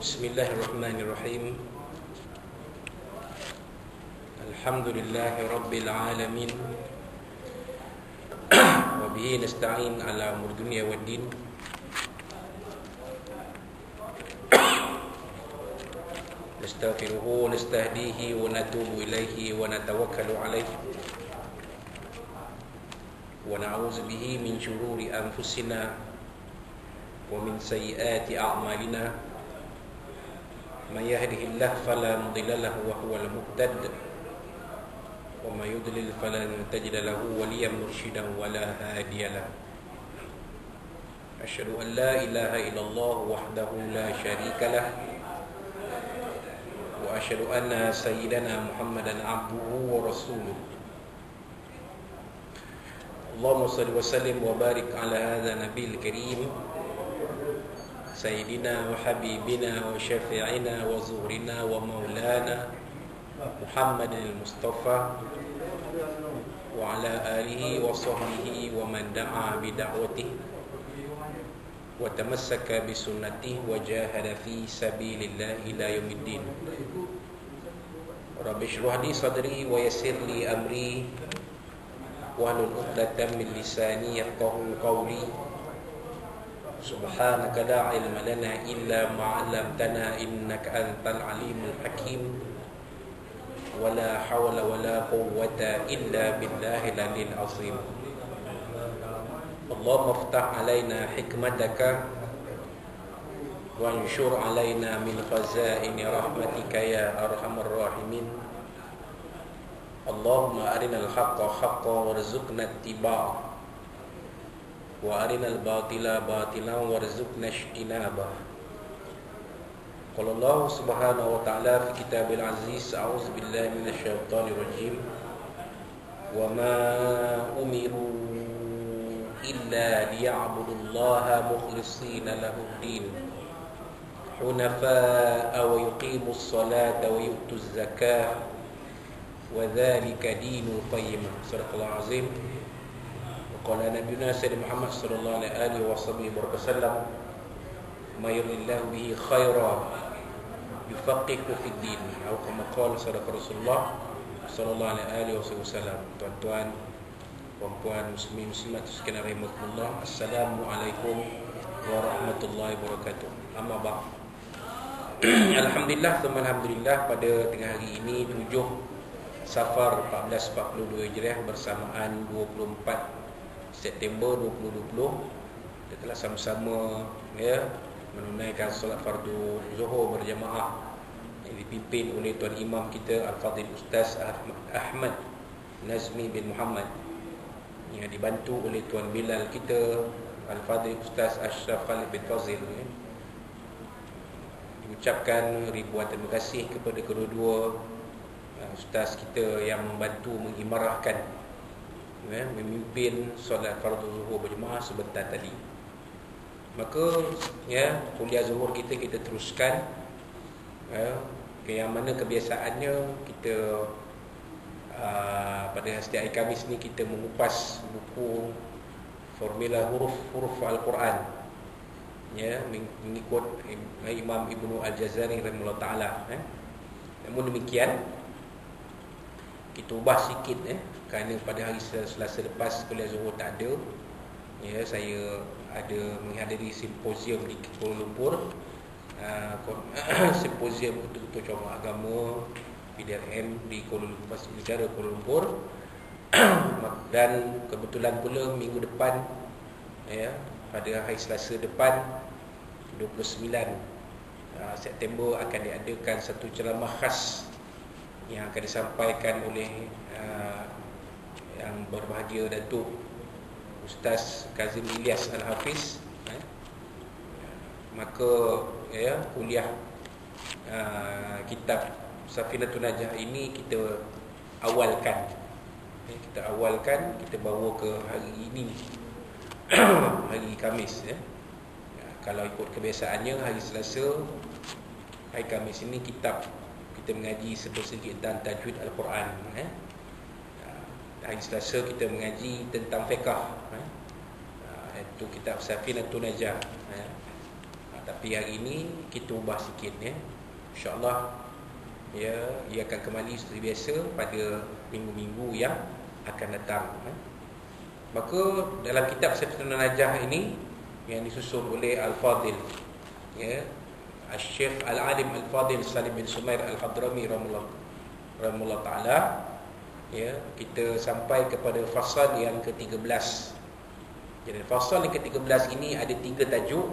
Bismillahirrahmanirrahim. Alhamdulillahi rabbil alamin. Wa bihi nasta'in ala umur dunya waddin. Nastaghfiruhu wa nastahdihi wa natubu ilaihi wa natawakkalu alaihi. Wa na'udzu bihi min shururi anfusina wa min sayyiati a'malina. Man yahdihillahu fala mudilla lahu wa huwal muhtad wa may yudlil falan tajid lahu waliyyan murshidan wa la hadiya lahu. Asyhadu an la ilaha illallah wahdahu la syarika lah wa asyhadu anna sayyidana Muhammadan abduhu wa rasuluh. Allahumma shalli wa sallim wa barik ala hadha nabiyil karim Sayyidina wa habibina wa syafi'ina wa zuhrina wa maulana Muhammadin al-Mustafa wa ala alihi wa sahbihi wa man da'a bida'watihi wa tamassaka bisunnatihi wa jahada fi sabilillahi ila yaumiddin. Rabbi shrah li sadri wa yassir li amri wahlul 'uqdatam min lisani yafqahu qawli. Subhanaka la ilma lana illa ma 'allamtana innaka antal alimul hakim. Wala hawla wala quwwata illa billahil aliyil azim. Allahumma iftah 'alaina hikmataka wa anshur 'alaina min khazaini rahmatika ya arhamar rahimin. Allahumma arinal haqqa haqqan warzuqna ittiba'ah wa arinal batila batilan warzuqna ijtinabah. Qala Allah subhanahu wa ta'ala fi kitabil aziz, a'udzu billahi minasy syaithanir rajim. Wa ma umiru illa liya'budullaha mukhlishina lahud-din hunafa'a wa yuqimus salata wa yu'tuz zakata wa dzalika dinul qayyim. Sadaqallahu azim. Qala nabiyuna sayyidina Muhammad sallallahu alaihi wasallam, may yuridillahu bihi khairan yufaqihu fid din, atau kama qala sadaqa Rasulullah sallallahu alaihi wasallam. Tuan-tuan, puan-puan, muslimin muslimat sekalian rahimakumullah, assalamualaikum warahmatullahi wabarakatuh. Amma ba'd. Alhamdulillah, alhamdulillah, pada tengah hari ini 7 Safar 1442 Hijriah bersamaan 24 September 2020, kita telah sama-sama menunaikan solat fardu Zuhur berjamaah yang dipimpin oleh Tuan Imam kita Al-Fadhil Ustaz Ahmad Nazmi bin Muhammad, yang dibantu oleh Tuan Bilal kita Al-Fadhil Ustaz Ashraf Khalid bin Fazil. Diucapkan ribuan terima kasih kepada kedua-dua ustaz kita yang membantu mengimarahkan memimpin solat fardu zuhur berjemaah sebentar tadi. Maka kuliah zuhur kita teruskan, yang mana kebiasaannya kita pada setiap hari Khamis ni kita mengupas buku formula huruf Al-Quran, mengikut Imam Ibnu Al-Jazari rahimahullah taala. Namun demikian kita ubah sikit, kerana pada hari Selasa lepas kuliah zuhur tak ada, saya ada menghadiri simposium di Kuala Lumpur, simposium untuk ceramah agama PDRM di Kuala Lumpur, negara Kuala Lumpur. Dan kebetulan pula minggu depan, pada hari Selasa depan 29 September akan diadakan satu ceramah khas yang akan disampaikan oleh yang berbahagia Datuk Ustaz Kazim Ilyas Al-Hafiz. Maka kuliah kitab Safinatun Najah ini kita awalkan, kita bawa ke hari ini hari Khamis. Kalau ikut kebiasaannya hari Selasa, hari Khamis ini kita mengaji sedikit tentang tajwid Al-Quran. Hari Selasa kita mengaji tentang fiqh, iaitu kitab Safinatun Najah. Tapi hari ini kita ubah sikit ya. InsyaAllah ya, ia akan kembali seperti biasa pada minggu-minggu yang akan datang. Maka dalam kitab Sifatul Najah ini yang disusun oleh Al-Fadil ya, Al-Syekh Al-Alim Al-Fadil Salim bin Sumair Al-Hadrami rahimahullah ta'ala ya, kita sampai kepada fasal yang ke-13. Jadi fasal yang ke-13 ini ada 3 tajuk.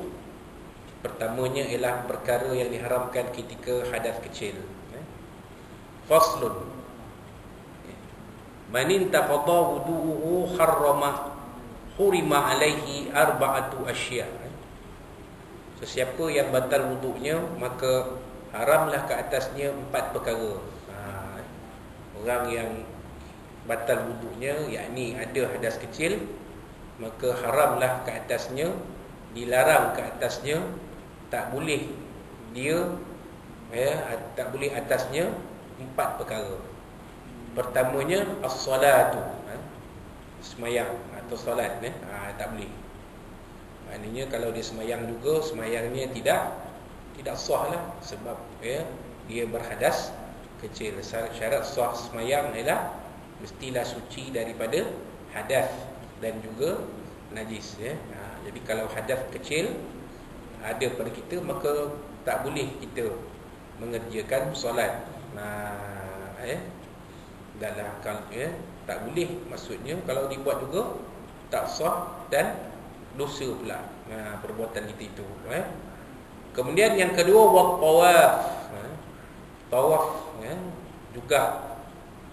Pertamanya ialah perkara yang diharamkan ketika hadas kecil. Faslun man intaqada wudu'uhu hurima alaihi arba'atu asya'. Sesiapa yang batal wuduknya, maka haramlah ke atasnya 4 perkara. Orang yang batal wuduknya, yakni ada hadas kecil, maka haramlah ke atasnya, dilarang ke atasnya, tak boleh dia tak boleh atasnya 4 perkara. Pertamanya as-salatu, semayang atau solat tak boleh. Maknanya kalau dia semayang juga, semayangnya tidak sah lah, sebab dia berhadas kecil. Syarat sah semayang ialah mestilah suci daripada hadas dan juga najis ya. Jadi kalau hadas kecil ada pada kita, maka tak boleh kita mengerjakan solat. Dalam tak boleh, maksudnya kalau dibuat juga tak sah dan dosa pula perbuatan kita itu. Kemudian yang kedua, tawaf. Tawaf juga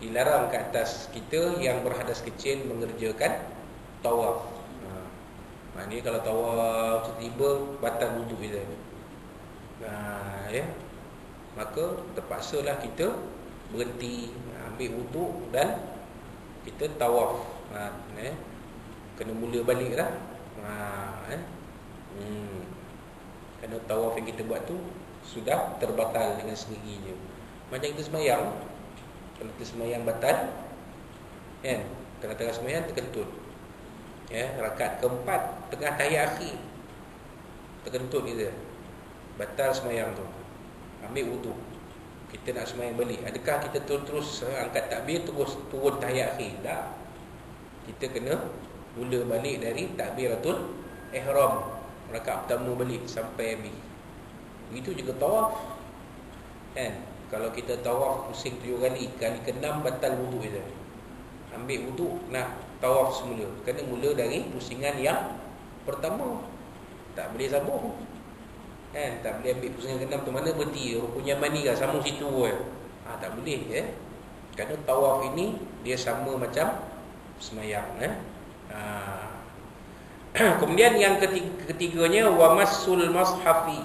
dilarang ke atas kita yang berhadas kecil mengerjakan tawaf. Maknanya kalau tawaf tiba-tiba batal wuduk kita. Maka terpaksalah kita berhenti, ambil wuduk dan kita tawaf. Kena mula balik lah. Kerana tawaf yang kita buat tu sudah terbatal dengan sendirinya. Macam kita semayang, kalau kita semayang batal kan, tengah-tengah semayang terkentut rakaat keempat tengah tahiyat akhir terkentut kita, batal semayang tu. Ambil wuduk, kita nak semayang balik, adakah kita terus angkat takbir terus turun tahiyat akhir? Tak. Kita kena mula balik dari takbiratul ihram, rakaat pertama balik sampai habis. Begitu juga tawaf kan. Kalau kita tawaf pusing 7 kali, kali ke-6 batal wuduk kita. Ambil wuduk nak tawaf semula, kena mula dari pusingan yang pertama. Tak boleh sambung kan, tak boleh ambil pusingan ke-6 tu mana berhenti, rukun Yamani kan, sambung situ tak boleh kerana tawaf ini dia sama macam semayang Kemudian yang ketiganya wamassul mashafi,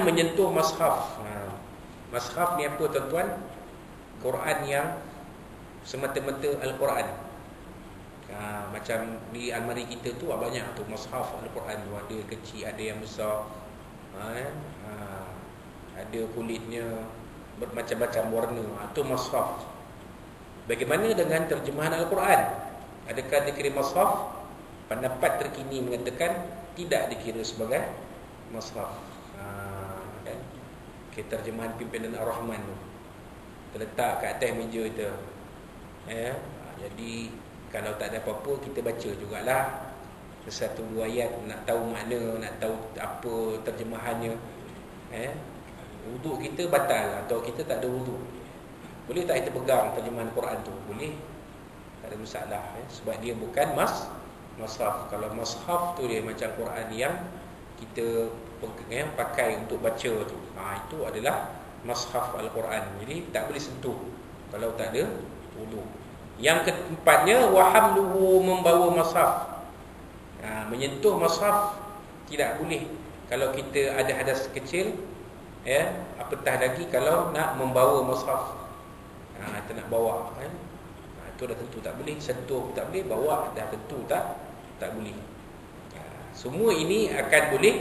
menyentuh mushaf. Mushaf ni apa tuan-tuan? Quran yang semata-mata Al-Quran. Macam di almari kita tu banyak tu mushaf Al-Quran tu, ada kecil, ada yang besar. Ada kulitnya bermacam-macam warna. Itu mushaf. Bagaimana dengan terjemahan Al-Quran? Adakah dikira mushaf? Pendapat terkini mengatakan tidak dikira sebagai mushaf. Terjemahan pimpinan Ar-Rahman tu terletak kat atas meja kita. Jadi kalau tak ada apa-apa, kita baca jugalah satu dua ayat, nak tahu makna, nak tahu apa terjemahannya. Wuduk kita batal atau kita tak ada wuduk, boleh tak kita pegang terjemahan Quran tu? Boleh, tak ada masalah sebab dia bukan mushaf. Kalau mushaf tu dia macam Quran yang kita pakai untuk baca tu, itu adalah mushaf Al-Quran. Jadi tak boleh sentuh kalau tak ada wuduk. Yang keempatnya wahamluhu, membawa mushaf. Menyentuh mushaf tidak boleh kalau kita ada hadas kecil, apatah lagi kalau nak membawa mushaf. Kita nak bawa itu dah tentu tak boleh. Sentuh tak boleh, bawa dah tentu tak boleh. Semua ini akan boleh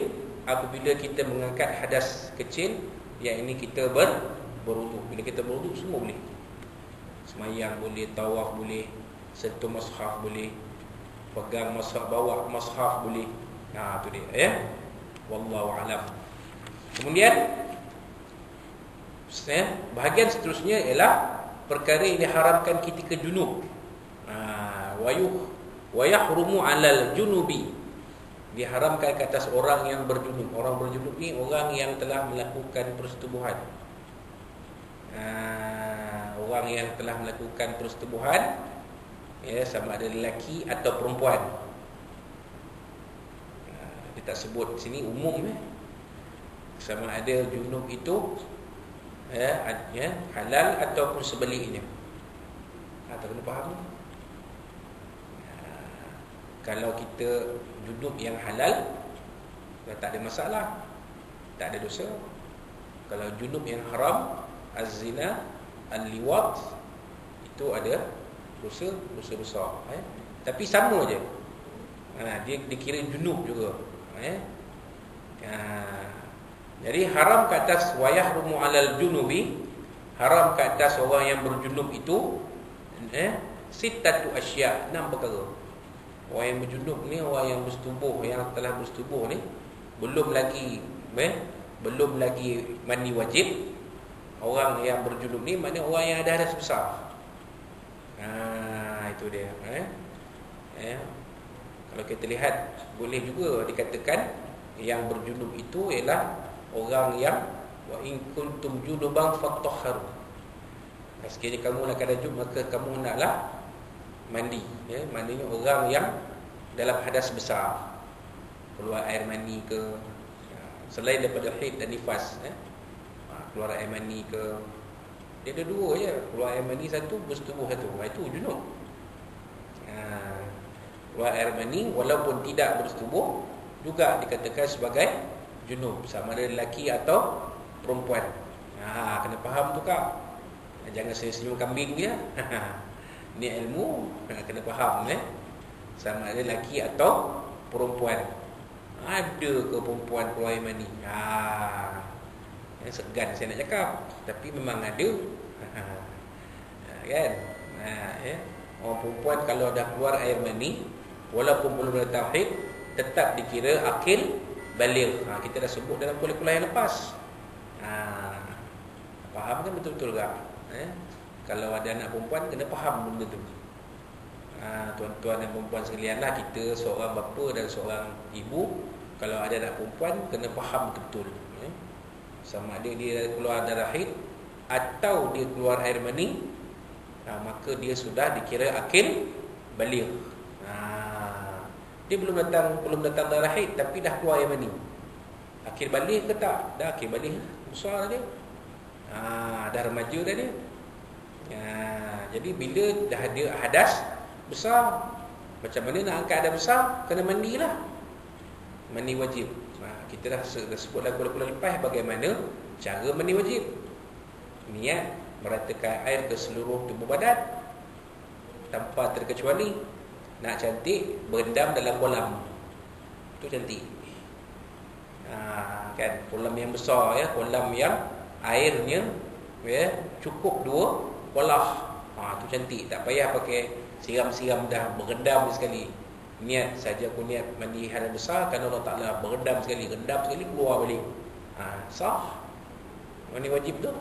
apabila kita mengangkat hadas kecil, yang ini kita berwuduk. Bila kita berwuduk semua boleh. Semayang boleh, tawaf boleh, sentuh mushaf boleh, pegang mushaf, bawa mushaf boleh. Itu dia Wallahu a'lam. Kemudian bahagian seterusnya ialah perkara yang diharamkan ketika junub. Wa yahrumu 'alal junubi, diharamkan ke atas orang yang berjunub. Orang berjunub ni orang yang telah melakukan persetubuhan. Orang yang telah melakukan persetubuhan, ya, sama ada lelaki atau perempuan. Dia tak sebut sini umum, sama ada junub itu halal ataupun sebaliknya. Tak kena faham. Kalau kita junub yang halal, tak ada masalah, tak ada dosa. Kalau junub yang haram, az-zina, al-liwat, itu ada dosa besar. Tapi sama je. Dia dikira junub juga. Jadi haram ke atas wayahrumu 'alal junubi, haram ke atas orang yang berjunub itu sittatu asya', 6 perkara. Orang yang berjunub ni, orang yang bersetubuh, yang telah bersetubuh ni belum lagi mandi wajib. Orang yang berjunub ni maknanya orang yang ada hadas besar. Itu dia. Kalau kita lihat, boleh juga dikatakan yang berjunub itu ialah orang yang wa in kuntum junuban fatahharu. Sekiranya kamu nak ada junub, maka kamu naklah mandi. Maknanya orang yang dalam hadas besar, keluar air mani ke, selain daripada haid dan nifas, keluar air mani ke, dia ada dua je, keluar air mani satu, bersetubuh satu, itu junub. Keluar air mani walaupun tidak bersetubuh juga dikatakan sebagai junub, sama ada lelaki atau perempuan. Kena faham tu kak. Jangan senyum kambing dia. Ni ilmu, kena faham. Sama ada lelaki atau perempuan. Ada ke perempuan keluar air mani? Segan saya nak cakap, tapi memang ada. Kan? Orang perempuan kalau dah keluar air mani, walaupun belum ada tauhid, tetap dikira akil baligh. Kita dah sebut dalam kuliah-kuliah yang lepas. Faham kan betul-betul tak? Kalau ada anak perempuan, kena faham benda tu. Tuan-tuan dan perempuan sekalian lah, kita seorang bapa dan seorang ibu, kalau ada anak perempuan, kena faham betul-betul. Sama ada dia keluar darah haid atau dia keluar air mani, maka dia sudah dikira akil baligh. Dia belum datang darah haid, tapi dah keluar air mani. Akil baligh ke tak? Dah akil baligh, besar dia. Dah remaja dah dia. Jadi bila dah ada hadas besar, macam mana nak angkat hadas besar? Kena mandilah. Mandi wajib. Kita dah sebut dalam kuliah lepas bagaimana cara mandi wajib. Niat meratakan air ke seluruh tubuh badan tanpa terkecuali. Nak cantik, berendam dalam kolam. Itu cantik. Kan, kolam yang besar, kolam yang airnya cukup 2 kolah. Itu cantik. Tak payah pakai siram-siram, dah berendam sekali. Niat saja aku niat mandi hadas besar, kerana Allah Ta'ala berendam sekali, rendam sekali, keluar balik. Sah. Mandi wajib tu.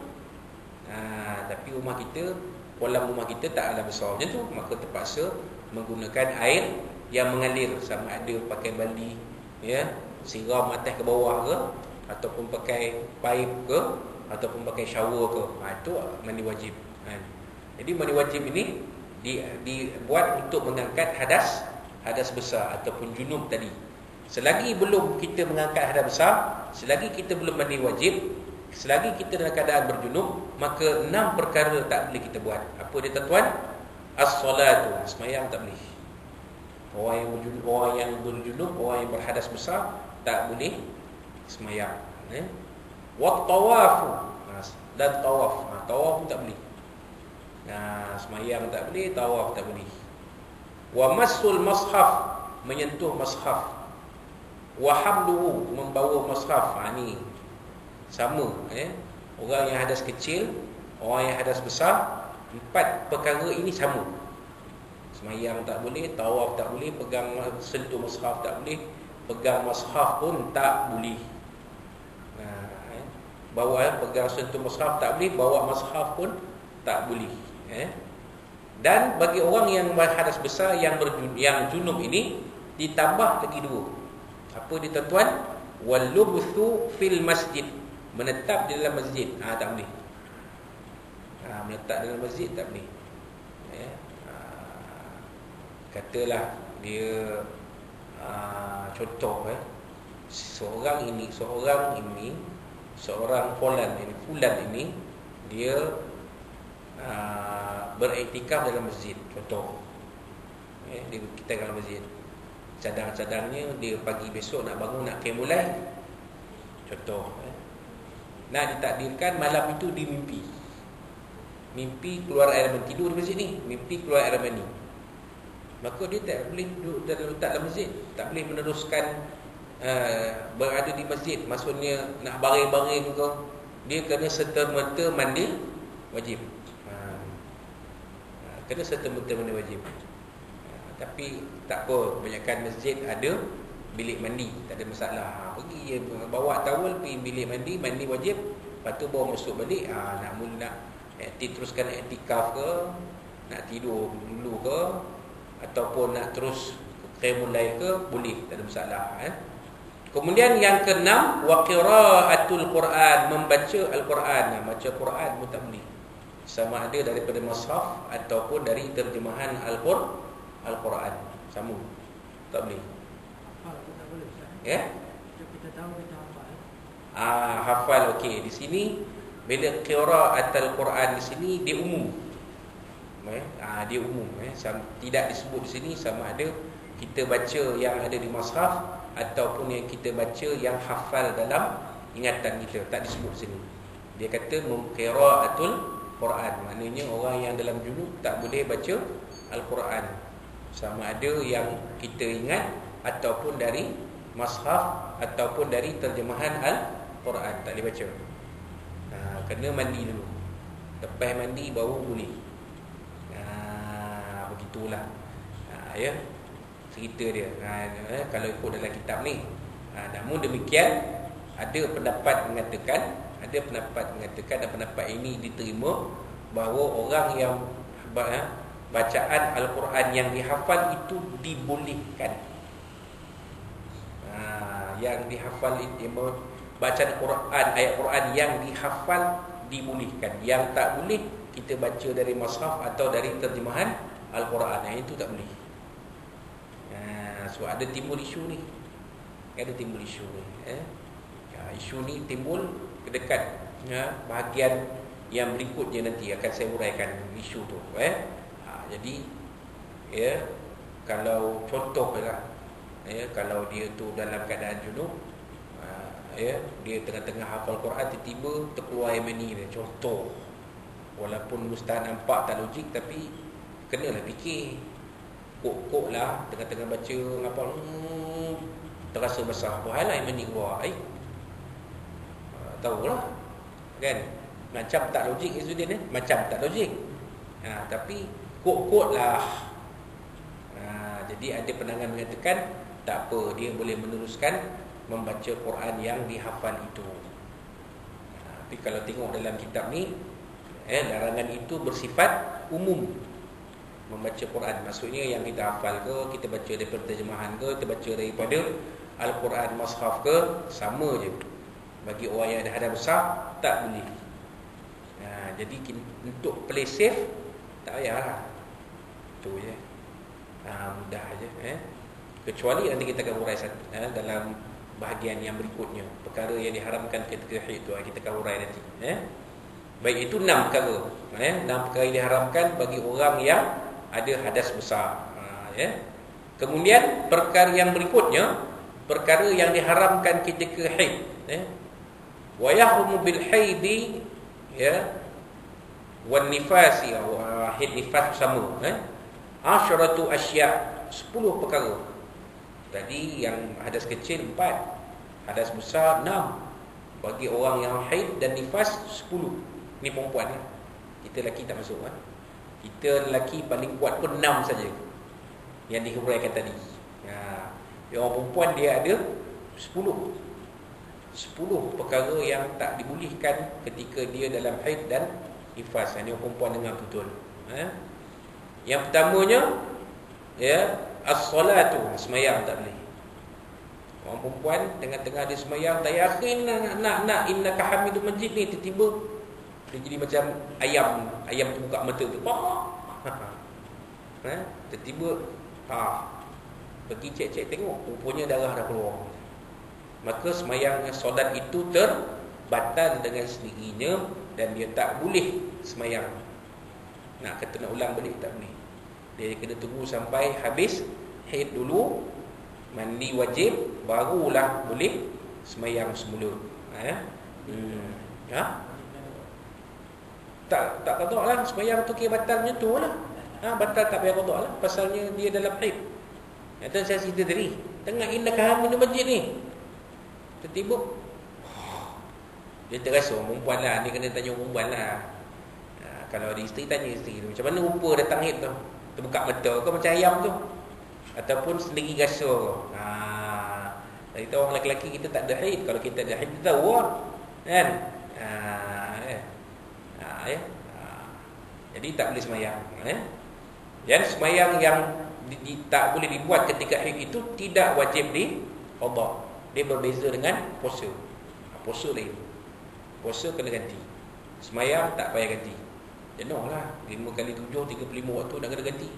Tapi rumah kita, kolam rumah kita tak ada besar macam tu, maka terpaksa menggunakan air yang mengalir, sama ada pakai baldi, siram atas ke bawah ke, ataupun pakai paip ke, ataupun pakai shower ke. Itu mandi wajib. Jadi mandi wajib ini dibuat untuk mengangkat hadas besar ataupun junub tadi. Selagi belum kita mengangkat hadas besar, selagi kita belum mandi wajib, selagi kita dalam keadaan berjunub, maka 6 perkara tak boleh kita buat. Apa dia tuan-tuan? As-salatu, sembahyang tak boleh. Orang yang berjunub, orang yang berhadas besar tak boleh sembahyang. Wa tawafu, dan tawaf. Tawaf pun tak boleh. Sembahyang tak boleh, tawaf tak boleh. Wa massul mashaf, menyentuh mashaf. Wa hamluhu, membawa mashaf. Ni sama. Orang yang hadas kecil, orang yang hadas besar, 4 perkara ini sama. Sembahyang tak boleh, tawaf tak boleh, pegang sentuh mushaf tak boleh, pegang mushaf pun tak boleh. Bawa pegang sentuh mushaf tak boleh, bawa mushaf pun tak boleh. Dan bagi orang yang hadas besar yang junub ini ditambah lagi dua. Apa dia tuan-tuan? Wal-lubthu fil masjid, menetap di dalam masjid. Tak boleh. Menetap dalam masjid tak boleh. Katalah dia contoh seorang fulan ini dia beriktikaf dalam masjid, contoh. Kita dalam masjid, cadang-cadangnya dia pagi besok nak bangun nak mulai, contoh. Nak ditakdirkan malam itu dia mimpi keluar air mani, tidur di masjid ni mimpi keluar air mani, maka dia tak boleh duduk dalam masjid, tak boleh meneruskan berada di masjid. Maksudnya nak baring-baring ke, dia kena serta-merta mandi wajib. Kena serta-merta mandi wajib. Tapi tak apa, kebanyakan masjid ada bilik mandi, tak ada masalah. Pergi bawa towel pergi bilik mandi, mandi wajib, lepas tu bawa masuk balik. Nak teruskan iktikaf ke, nak tidur dulu ke, ataupun nak terus mulai ke, boleh, tak ada masalah. Kemudian yang keenam, wa qiraatul Quran, membaca Al-Quran. Baca Quran pun tak boleh, sama ada daripada mushaf ataupun dari terjemahan Al-Quran, sama, tak boleh. Tak boleh, ya? Kita tahu kita hafal. Hafal, okey. Di sini bila qiraatul Quran di sini dia umum. Dia umum. Tidak disebut di sini sama ada kita baca yang ada di mushaf ataupun yang kita baca yang hafal dalam ingatan kita, tak disebut sini. Dia kata qiraatul Quran, maknanya orang yang dalam junub tak boleh baca Al-Quran, sama ada yang kita ingat ataupun dari mushaf ataupun dari terjemahan Al-Quran, tak boleh baca. Kena mandi dulu, lepas mandi baru boleh. Begitulah cerita dia. Kalau ikut dalam kitab ni. Namun demikian, ada pendapat mengatakan dan pendapat ini diterima, bahawa orang yang bacaan Al-Quran yang dihafal itu dibolehkan. Yang dihafal itu, bacaan Quran, ayat Quran yang dihafal dibolehkan. Yang tak boleh kita baca dari mushaf atau dari terjemahan Al-Quran, yang itu tak boleh. So ada timbul isu ni. Isu ni timbul dekat bahagian yang berikutnya, nanti akan saya uraikan isu tu. Jadi kalau contoh kalau dia tu dalam keadaan junub, dia tengah-tengah hafal Quran, tiba-tiba terkeluar air mani dia, contoh. Walaupun mustahil nampak tak logik, tapi kenalah fikir. Kok lah tengah-tengah baca ngapal, terasa basah, buahlah air mani keluar. Tahulah kan, macam tak logik Izzuddin, macam tak logik. Tapi kok lah. Jadi ada pandangan mengatakan tak apa, dia boleh meneruskan membaca Quran yang dihafal itu. Tapi kalau tengok dalam kitab ni, larangan itu bersifat umum. Membaca Quran, maksudnya yang kita hafal ke, kita baca daripada terjemahan ke, kita baca daripada Al-Quran mushaf ke, sama je. Bagi orang yang ada hadas besar, tak boleh. Jadi untuk play safe, tak payahlah. Itu je. Mudah je. Kecuali nanti kita akan urai dalam bahagian yang berikutnya, perkara yang diharamkan ketika haid itu kita akan urai nanti. Baik, itu 6 perkara. 6 perkara yang diharamkan bagi orang yang ada hadas besar. Kemudian perkara yang berikutnya, perkara yang diharamkan ketika haid. Wa yahrumu bil haidi wan nifasi, haid nifas sama. Asyratu asya', 10 perkara. Tadi yang hadas kecil 4, hadas besar 6. Bagi orang yang haid dan nifas 10. Ni perempuan kita lelaki tak masuk. Kita lelaki paling kuat pun 6 saja yang dihuraikan tadi. Yang orang perempuan dia ada 10 perkara yang tak dibolehkan ketika dia dalam haid dan nifas. Ini orang perempuan dengar betul. Yang pertamanya, ya, as-salatu, semayang tak boleh. Orang perempuan tengah-tengah dia semayang, tak yakin nak innaka hamidum majid ni, tiba-tiba dia jadi macam ayam tu buka mata tu. Tiba-tiba pergi cek tengok, rupanya darah dah keluar. Maka semayang solat itu terbatal dengan sendirinya dan dia tak boleh semayang. Nak kata nak ulang balik tak boleh. Dia kena tunggu sampai habis haid dulu, mandi wajib, barulah boleh semayang semula. Tak qada lah, semayang tu kira batalnya tu lah. Batal tak payah qada lah, pasalnya dia dalam haid. Itu saya cerita tadi, tengah innaka hamidum majid ni, tiba-tiba dia terasa perempuan lah. Dia kena tanya perempuan lah. Kalau ada isteri, tanya isteri tu, macam mana rupa datang haid tu? Terbuka mata ke macam ayam tu? Ataupun sendiri rasa ke? Kita orang lelaki kita tak ada haid. Kalau kita ada haid, kita tahu lah, kan? Jadi tak boleh semayang. Dan semayang yang tak boleh dibuat ketika haid itu tidak wajib di qada. Dia berbeza dengan puasa. Puasa lain. Puasa kena ganti. Semayang tak payah ganti. Jenuh lah, 5 kali 7 35 waktu nak kena ganti.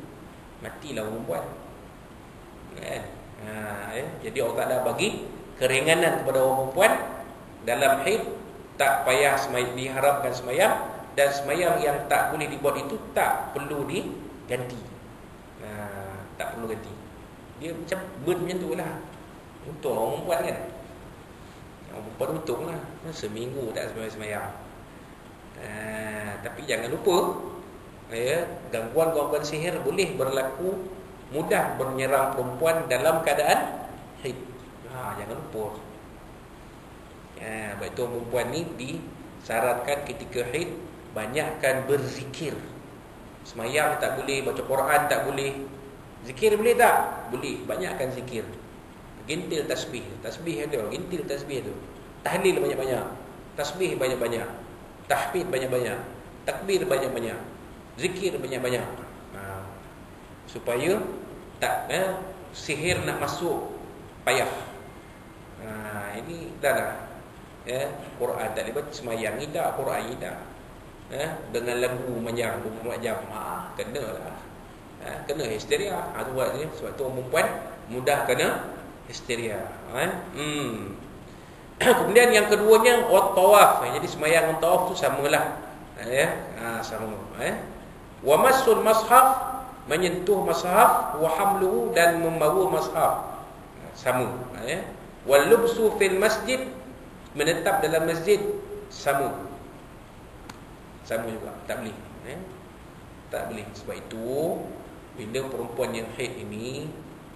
Matilah orang buat, kan? Jadi Allah Ta'ala bagi keringanan kepada orang perempuan dalam haid, tak payah diharapkan semayang. Dan semayang yang tak boleh dibuat itu tak perlu diganti. Tak perlu ganti. Dia macam burn macam tu lah. Untuk orang perempuan kan, orang perempuan untung lah, seminggu tak semayang. Tapi jangan lupa, gangguan-gangguan sihir boleh berlaku, mudah menyerang perempuan dalam keadaan haid. Jangan lupa. Sebab itu perempuan ni disyaratkan ketika haid banyakkan berzikir. Semayang tak boleh, baca Quran tak boleh. Zikir boleh tak? Boleh, banyakkan zikir. Gintil tasbih. Tasbih ada, gintil tasbih tu. Tahlil banyak-banyak. Tasbih banyak-banyak. Tahmid banyak-banyak. Takbir banyak-banyak. Zikir banyak-banyak. Supaya tak sihir nak masuk payah. Ini dah lah. Quran tak boleh baca, semayang tidak, Quran tidak. Dengan lagu panjang 24 jam. Kena lah. Kena histeria. Tu buat ni. Sebab tu orang perempuan mudah kena histeria. Kemudian yang keduanya tawaf. Jadi semayang tawaf tu samalah. Sama. Wa massul mashaf, menyentuh mashaf, wa hamluhu, dan membawa mashaf. Sama. Wal lubsu fil masjid, menetap dalam masjid, sama. Sama juga, tak boleh. Tak boleh. Sebab itu bila perempuan yang haid ini,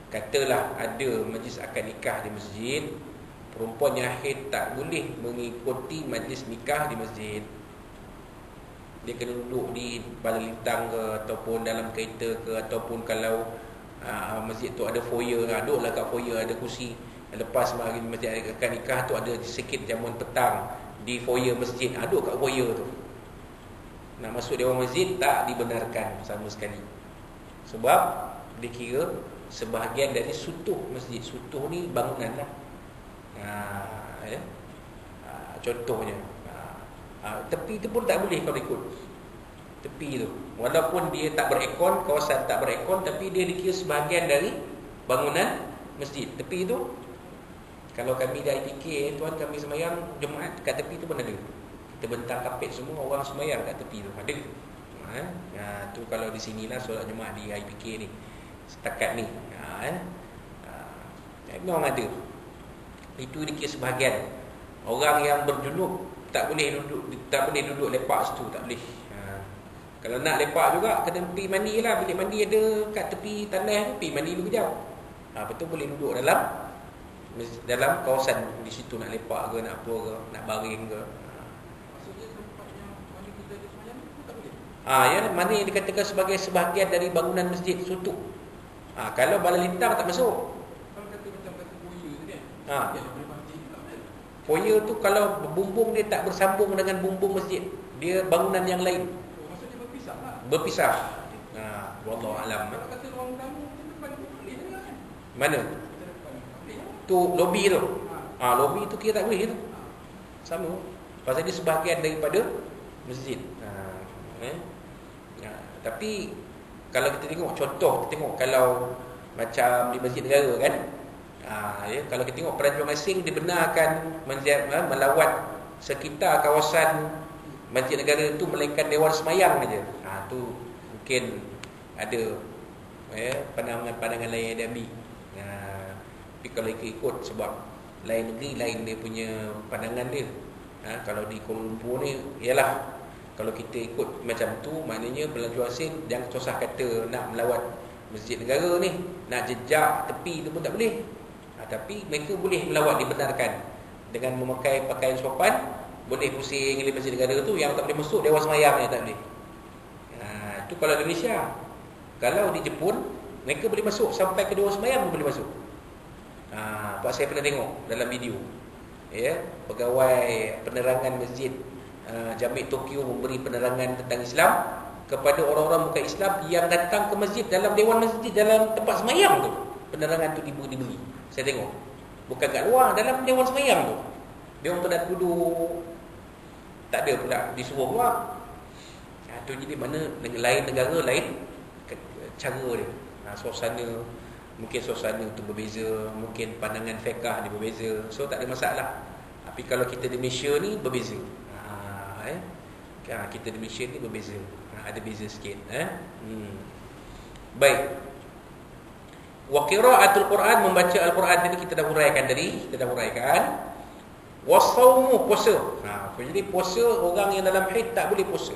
katalah ada majlis akad nikah di masjid, perempuan yang haid tak boleh mengikuti majlis nikah di masjid. Dia kena duduk di balai lintang ke, ataupun dalam kereta ke, ataupun kalau masjid tu ada foyer, duduklah kat foyer, ada kursi. Lepas mari masjid akad nikah tu ada sikit jamuan petang di foyer masjid, duduk kat foyer tu. Nak masuk dewan masjid tak dibenarkan sama sekali. Sebab dikira sebahagian dari sutuh masjid. Sutuh ni bangunan lah. Contohnya tepi tu pun tak boleh kau ikut. Tepi tu, walaupun dia tak berekon, kawasan tak berekon, tapi dia dikira sebahagian dari bangunan masjid. Tepi tu, kalau kami di IPK, tuan kami semayang Jumaat kat tepi tu pun ada. Kita bentang kapet semua, orang semayang kat tepi tu ada. Tu kalau di sinilah solat Jumaat di IPK ni, setakat ni. Memang ada. Itu dikira sebahagian. Orang yang berjunub tak boleh duduk lepak situ, tak boleh. Kalau nak lepak juga kena pergi mandi lah. Bilik mandi ada kat tepi tanah, pergi mandi dulu kejap. Betul boleh duduk dalam kawasan di situ, nak lepak ke, nak apa ke, nak baring ke. Yang mana yang dikatakan sebagai sebahagian dari bangunan masjid sutuk. Kalau balai lintang tak masuk. Kalau kata macam Ha. Foyer tu kalau bumbung dia tak bersambung dengan bumbung masjid, dia bangunan yang lain. Maksudnya berpisah lah. Berpisah. Wallahu alam. Kalau kata ruang tamu tu depan tu boleh juga kan? Mana? Boleh. Tu lobi tu. Lobi tu kira tak boleh tu. Sama. Pasal dia sebahagian daripada masjid. Tapi kalau kita tengok contoh, kita tengok kalau macam di masjid negara kan, kalau kita tengok pelancong asing dibenarkan melawat sekitar kawasan masjid negara itu melainkan dewan semayang saja. Tu mungkin ada pandangan-pandangan lain yang dia ambil. Tapi kalau ikut sebab lain negeri lain dia punya pandangan dia. Kalau di Kuala Lumpur ni ialah kalau kita ikut macam tu, maknanya pelancong asing jangan susah kata nak melawat masjid negara ni, nak jejak tepi tu pun tak boleh. Tapi mereka boleh melawat, dibenarkan dengan memakai pakaian sopan, boleh pusing di masjid negara tu. Yang tak boleh masuk dewan semayang yang tak boleh. Itu kalau Indonesia. Kalau di Jepun, mereka boleh masuk sampai ke dewan semayang pun boleh masuk. Pak saya pernah tengok dalam video, pegawai penerangan masjid Jami' Tokyo memberi penerangan tentang Islam kepada orang-orang bukan Islam yang datang ke masjid, dalam dewan masjid, dalam tempat semayang tu. Penerangan tu diberi. Saya tengok. Bukan kat luar, dalam dewan semayang tu. Dia orang tu dah duduk. Tak ada pula disuruh keluar. Tu jadi mana lain negara lain cara dia. Suasana, mungkin suasana tu berbeza, mungkin pandangan fiqah dia berbeza. So tak ada masalah. Tapi kalau kita di Malaysia ni berbeza. Kita di Malaysia ni berbeza. Ada beza sikit. Baik. Wa qira'atul Quran, membaca Al-Quran tadi kita dah huraikan tadi, Wasaumu, puasa. Jadi puasa orang yang dalam haid tak boleh puasa.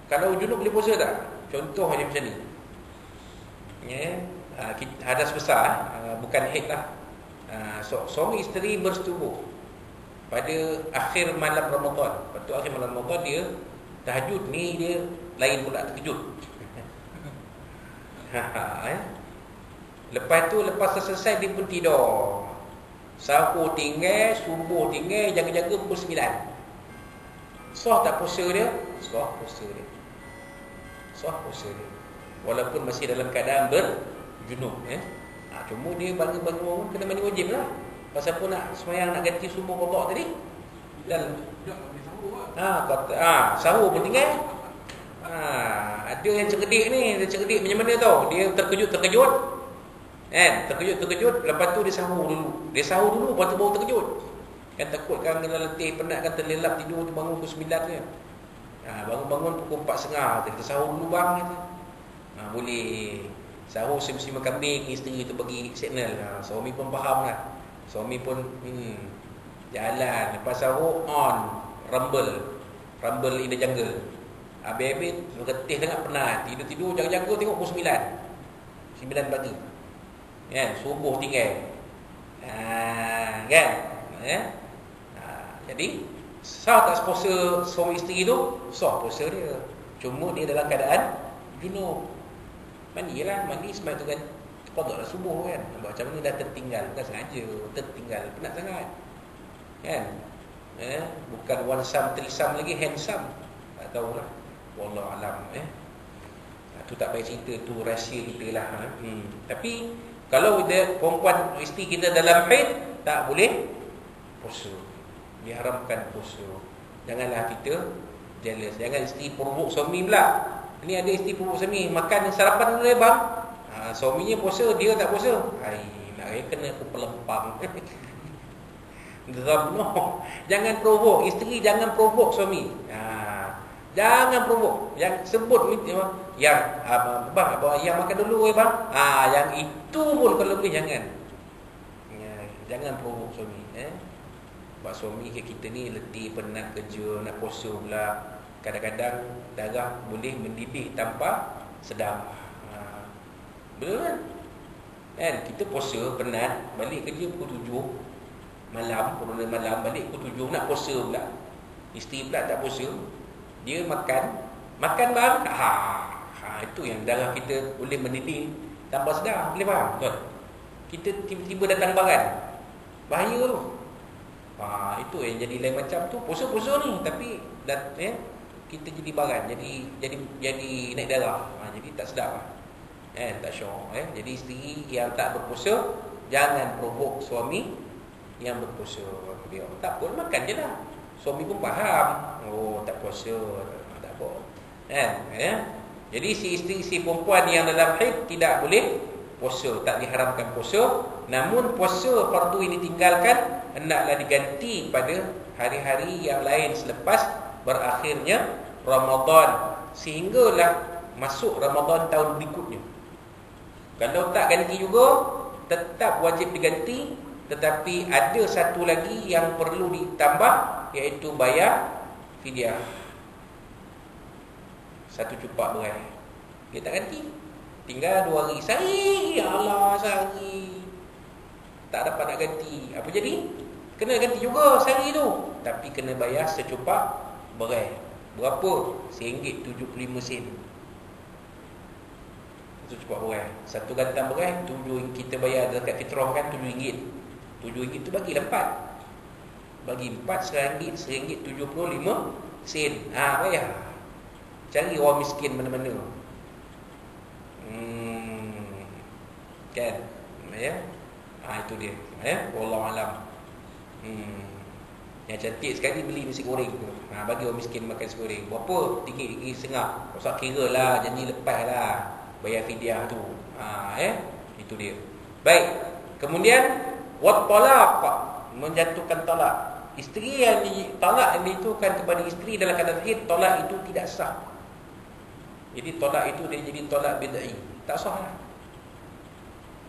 Kalau junub boleh puasa tak? Contoh macam ni. Hadas besar, bukan haid lah. Suami isteri bersetubuh pada akhir malam Ramadan. Lepas tu akhir malam Ramadan dia tahajud ni, dia lain pula, terkejut. Lepas tu, lepas selesai dia pun tidur. Sahur tinggal, subuh tinggal, jaga-jaga pukul 9. Sah tak puasa dia? Sah puasa dia. Walaupun masih dalam keadaan berjunub. Cuma dia bangun-bangun kena mandi wajib lah. Pasal pun nak semayang, nak ganti subuh qada tadi. Dan sahur pun tinggal. Ada yang cerdik ni, dia cerdik macam mana tau? Dia terkejut. Terkejut, lepas tu dia sahur dulu. Lepas tu baru terkejut. Kan takut kan kena letih, penat kan, terlelap tidur tu, bangun pukul 9 kan. Bangun pukul 4.30, kita sahur dulu bang kata. Boleh. Sahur mesti makan kambing, isteri tu bagi signal. Suami pun faham lah. Suami pun jalan. Lepas sahur on Rumble in the jungle. Habis retih sangat penat. Tidur jaga-jaga tengok pukul 9 pagi. Kan, subuh tinggal. Kan? Jadi sah tak puasa suami isteri tu? Sah puasa dia. Cuma dia dalam keadaan junub. Mandi semai tu kan. Qadaklah subuh kan. Macam mana dah tertinggal, bukan sengaja, tertinggal, penat sangat. Kan? Bukan one sum, trisam lagi, handsome. Tak tahulah. Wallahu alam. Tu tak payah cerita, tu rahsia kita lah. Tapi kalau dia perempuan isteri kita dalam haid, tak boleh puasa. Diharamkan puasa. Janganlah kita jealous. Jangan isteri provok suami pula. Ini ada isteri provok suami, makan sarapan dulu ya bang. Suaminya puasa, dia tak puasa. Nak kena aku pelempang. Jangan provok isteri, jangan provok suami. Jangan provok. Yang sebut yang bang, yang makan dulu bang. Yang itu pun kalau boleh jangan. Jangan provok suami. Sebab suami kita ni letih, penat kerja, nak puasa pula. Kadang-kadang darah boleh mendidih tanpa sedar. Betul kan? Kita puasa, penat, balik kerja pukul 7 malam, balik pukul 7 nak puasa pula. Isteri pula tak puasa. Dia makan bang. Itu yang darah kita boleh mendidih tanpa sedar. Boleh faham? Betul? kita tiba-tiba datang baran. Bahaya tu. Itu yang jadi lain macam tu. Puasa-puasa ni tapi kita jadi baran, jadi naik darah. Jadi tak sedap. Tak syok. Jadi isteri yang tak berpuasa jangan provoke suami yang berpuasa. Dia tak apa, makan je lah. Suami pun faham. Oh, tak puasa, tak apa. Jadi si isteri, si perempuan yang dalam haid tidak boleh puasa, tak diharamkan puasa. Namun puasa fardu ini tinggalkan hendaklah diganti pada hari-hari yang lain selepas berakhirnya Ramadan, sehinggalah masuk Ramadan tahun berikutnya. Kalau tak ganti juga, tetap wajib diganti. Tetapi ada satu lagi yang perlu ditambah, iaitu bayar fidyah. 1 cupak berai. Dia tak ganti. Tinggal 2 hari. Sehari. Ya Allah, sehari. Tak dapat nak ganti. Apa jadi? Kena ganti juga sehari tu. Tapi kena bayar secupak berai. Berapa? RM1.75. Secupak berai. Satu gantang berai, kita bayar zakat fitrah kan RM7. RM7 tu bagi 4. Bagi 4 RM1.75. Bayar. Cari orang miskin mana-mana. Kan? Itu dia. Wallahualam. Yang cantik sekali beli nasi goreng tu. Bagi orang miskin makan nasi goreng. Berapa? RM3.50. Tak kira lah, janji lepas lah bayar fidyah tu. Itu dia. Baik. Kemudian wat talaq, menjatuhkan talak. Isteri yang talak yang ditujukan kepada isteri dalam keadaan haid, talak itu tidak sah. Jadi talak itu dia jadi talak bid'ah. Tak sah lah.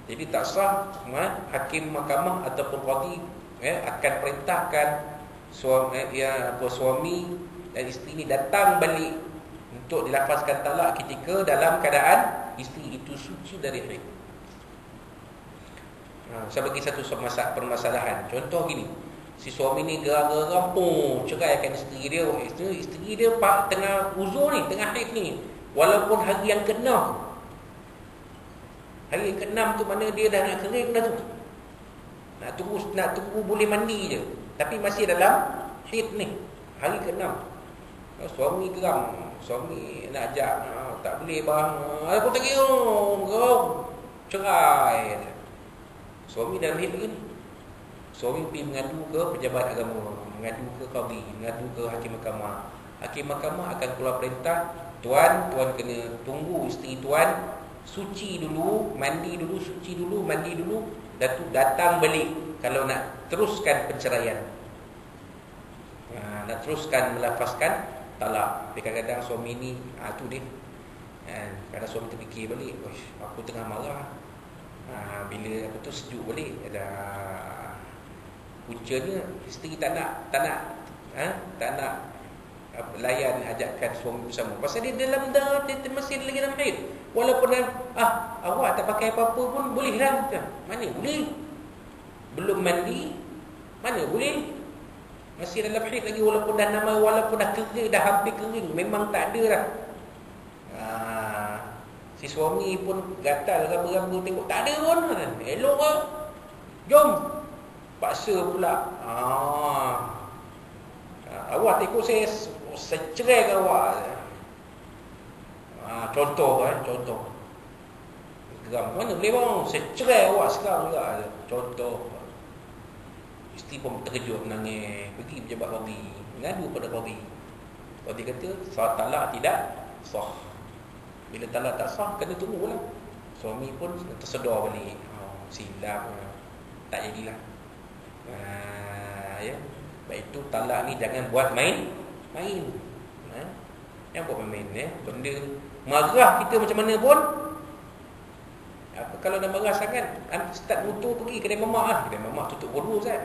Jadi tak sah. Hakim mahkamah ataupun qadi akan perintahkan suami dan isteri ini datang balik untuk dilafazkan talak ketika dalam keadaan isteri itu suci dari haid. Saya bagi satu permasalahan. Contoh gini, si suami ni geram-geram ceraikan isteri dia. Isteri dia tengah uzur ni, tengah haid ni. Walaupun hari yang ke-6. Hari yang ke-6 tu mana dia dah nak kering dah tu. Nak tunggu boleh mandi je. Tapi masih dalam haid ni. Hari ke-6. Suami geram. Suami nak ajak, tak boleh bang. Aku tak kira. Cerai. Suami dalam haid lagi ni. Suami pergi mengadu ke pejabat agama, mengadu ke qadi, mengadu ke hakim mahkamah. Hakim mahkamah akan keluar perintah, tuan kena tunggu isteri tuan suci dulu, mandi dulu, suci dulu, mandi dulu, datang balik kalau nak teruskan perceraian. Nak teruskan melafazkan talak. Tapi kadang-kadang suami ni tu dia. Kadang suami terfikir balik, aku tengah marah. Bila aku tu sejuk balik, ada puncanya isteri tak nak layan ajakan suami bersama. Pasal dia dalam dia masih lagi dalam haid. Walaupun awak tak pakai apa-apa pun boleh lah. Mana boleh? Belum mandi, mana boleh? Masih dalam haid lagi walaupun dah kering, dah hampir kering, memang tak ada lah. Si suami pun gatal raba-raba tengok tak ada pun. Elok lah. Jom. Paksa pula. Awak tengok saya cerai ke awak. Contoh. Geram. Mana boleh bang? Saya cerai awak sekarang juga. Contoh. Isteri pun terkejut menangis. Pergi pejabat qadi. Mengadu pada qadi. Qadi kata talak tidak sah. Bila talak tak sah, kena tunggu lah. Suami pun tersedar balik. Silap. Tak jadilah. Baik itu talak ni jangan buat main. Jangan buat main. Benda marah kita macam mana pun. Kalau dah marah sangat, start motor pergi kedai mamak lah. Kedai mamak tutup bodoh Ustaz.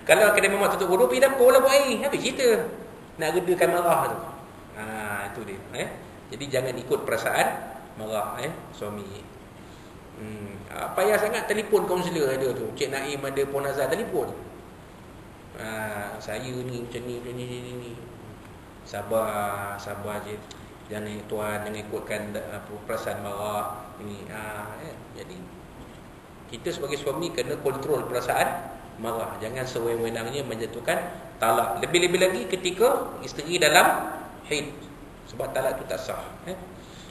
Kalau kedai mamak tutup bodoh, pergi dapur lah buat air. Habis cerita. Nak redakan marah tu. Itu dia. Jadi jangan ikut perasaan marah suami. Payah sangat telefon kaunselor ada tu. Cik Naim ada Puan Azhar telefon. Saya ni macam ni. Sabar je. Jangan tuan, jangan ikutkan perasaan marah ini. Jadi kita sebagai suami kena kontrol perasaan marah. Jangan sewenang-wenangnya menjatuhkan talak. Lebih-lebih lagi ketika isteri dalam haid. Sebab talak itu tak sah.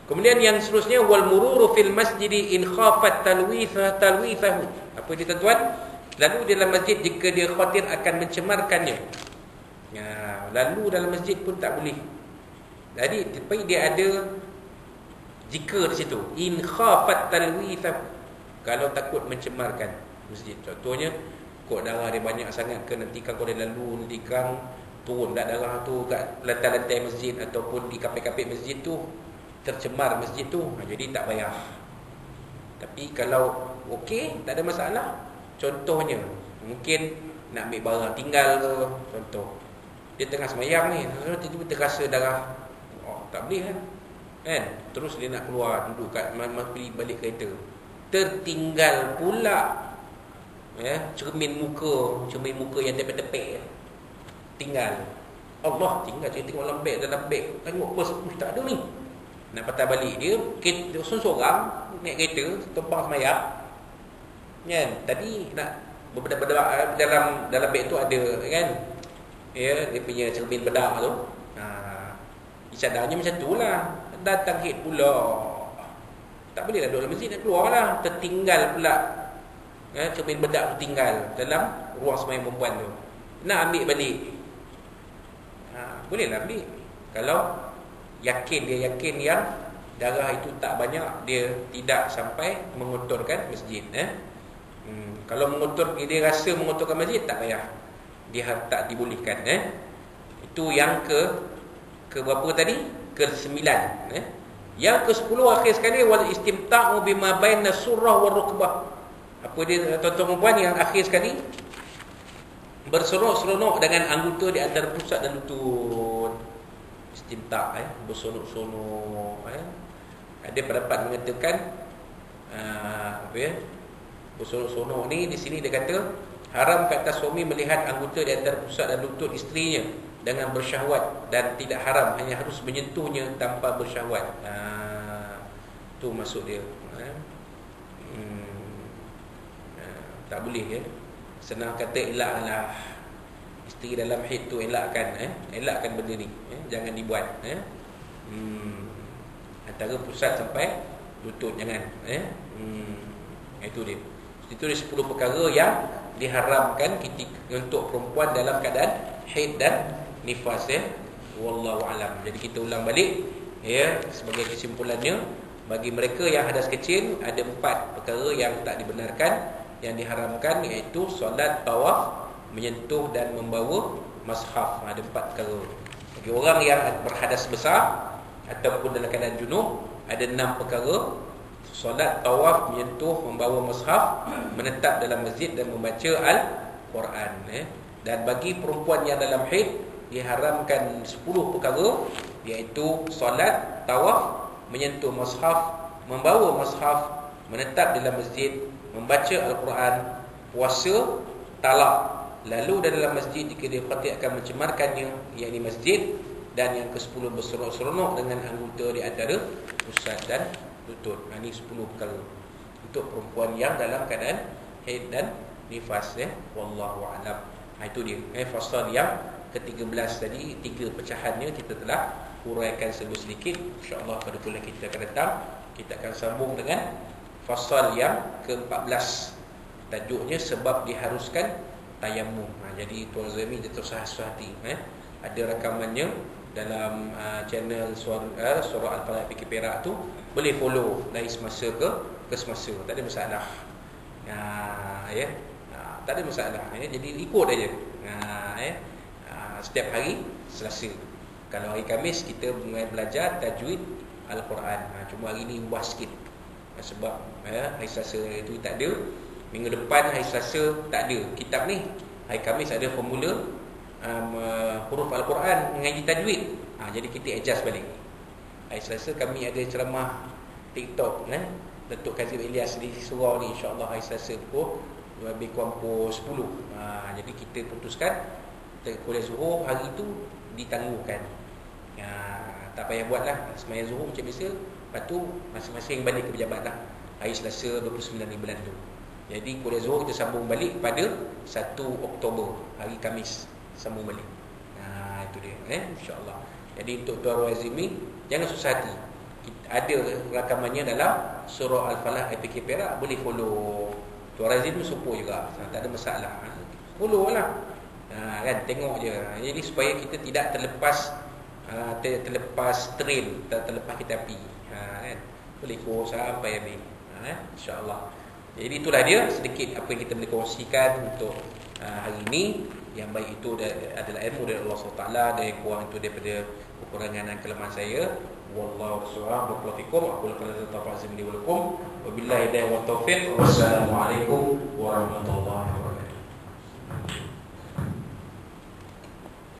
Kemudian yang seterusnya wal mururu fil masjid in khafat talwithahu. Apa dia tuan? Lalu dalam masjid jika dia khawatir akan mencemarkannya. Lalu dalam masjid pun tak boleh. Jadi tapi dia ada jika di situ in khafat talwithahu. Kalau takut mencemarkan masjid. Contohnya kok darah dia banyak sangat ke nanti kau dia lalu nanti kang turun tak darah tu kat lantai-lantai masjid ataupun di kapek-kapek masjid tu tercemar masjid tu, jadi tak payah. Tapi kalau okey, tak ada masalah. Contohnya, mungkin nak ambil barang tinggal ke, contoh. Dia tengah semayang ni, tiba-tiba terasa darah. Tak boleh kan? Terus dia nak keluar, duduk kat pergi balik kereta. Tertinggal pula cermin muka yang tepek-tepek. Tinggal. Allah, tinggal tengok dalam beg. Tengok bos, tak ada ni. Nak patah balik dia seorang naik kereta tumpang semayang kan. Tadi nak dalam beg tu ada kan dia punya cermin bedak tu. Isadahnya macam tu lah. Datang hit pula, tak boleh lah duduk dalam masjid, nak keluar lah. Tertinggal pula cermin bedak tu tinggal dalam ruang semayang perempuan tu. Nak ambil balik, boleh lah ambil. Kalau dia yakin yang darah itu tak banyak, dia tidak sampai mengotorkan masjid. Kalau dia rasa mengotorkan masjid, tak payah, dia tak dibolehkan. Itu yang ke berapa tadi? Ke-9. Yang ke-10 akhir sekali wal istimta'u bima baina surrah wa rukbah. Apa dia tuan-tuan puan yang akhir sekali? Berseronok-seronok dengan anggota di antara pusat dan lutut. Istimta' bersonok-sonok. Ada pendapat mengatakan bersonok-sonok ni di sini dia kata haram ke atas suami melihat anggota di antara pusat dan lutut isterinya dengan bersyahwat, dan tidak haram, hanya harus menyentuhnya tanpa bersyahwat. Tu maksud dia. Tak boleh senang kata elaklah. Isteri dalam haid tu elakkan benda ni, jangan dibuat. Antara pusat sampai lutut jangan. Itu dia. Itu dia 10 perkara yang diharamkan untuk perempuan dalam keadaan haid dan nifas. Wallahu alam. Jadi kita ulang balik sebagai kesimpulannya, bagi mereka yang hadas kecil ada 4 perkara yang tak dibenarkan, yang diharamkan, iaitu solat, tawaf, menyentuh dan membawa mushaf. Ada 4 perkara. Bagi orang yang berhadas besar ataupun dalam keadaan junub ada 6 perkara: solat, tawaf, menyentuh, membawa mushaf, menetap dalam masjid dan membaca Al-Quran. Dan bagi perempuan yang dalam haid diharamkan 10 perkara, iaitu solat, tawaf, menyentuh mushaf, membawa mushaf, menetap dalam masjid, membaca Al-Quran, puasa, talak. Lalu dalam masjid jika dia khawatir akan mencemarkannya, yakni masjid. Dan yang ke-10 berseronok-seronok dengan anggota di antara pusat dan lutut. Ini 10 perkara untuk perempuan yang dalam keadaan haid dan nifas. Wallahu a'lam. Itu dia fasal yang ke-13 tadi. 3 pecahannya kita telah huraikan sedikit. InsyaAllah pada kuliah kita akan datang kita akan sambung dengan fasal yang ke-14. Tajuknya sebab diharuskan tayamum. Jadi Tuan Zami dia terusah hati. Ada rakamannya dalam channel Surah Al-Falaq Fikir Perak tu. Boleh follow dari semasa ke semasa, tak ada masalah. Tak ada masalah. Jadi ikut aja. Setiap hari Selasa. Kalau hari Khamis kita belajar tajwid Al-Quran. Cuma hari ni ubah sikit sebab hari Selasa itu tak ada. Minggu depan hari Selasa tak ada kitab ni. Hari Khamis ada formula huruf Al-Quran mengaji tajwid. Jadi kita adjust balik. Hari Selasa kami ada ceramah TikTok Datuk Kazim Ilyas di surau ni, insya-Allah hari Selasa pukul lebih kurang pukul 10. Jadi kita putuskan kuliah Zuhur hari itu ditangguhkan. Tak payah buat lah, semayang Zuhur macam biasa. Lepas tu masing-masing balik ke pejabat lah. Hari Selasa 29 bulan tu. Jadi kuliah Zuhur kita sambung balik pada 1 Oktober, hari Khamis sambung balik. Itu dia, insya-Allah. Jadi untuk Tuan Azimi, jangan susah hati. Ada rakamannya dalam surah Al-Falah IPK Perak, boleh follow. Tuan Azimi support juga, tak ada masalah. Follow lah. Kan, tengok je. Jadi supaya kita tidak terlepas trail, terlepas kita api. Kan? Boleh ikut sampai habis. Insya-Allah. Jadi itulah dia sedikit apa yang kita boleh kongsikan untuk hari ini. Yang baik itu adalah ilmu dari Allah SWT, dan yang kurang itu daripada kekurangan dan kelemahan saya. Wallahu a'lam bishawab. Aku lakukan tafsir ini walakum. Wabillahi hidayah wa taufiq. Wassalamualaikum warahmatullahi wabarakatuh.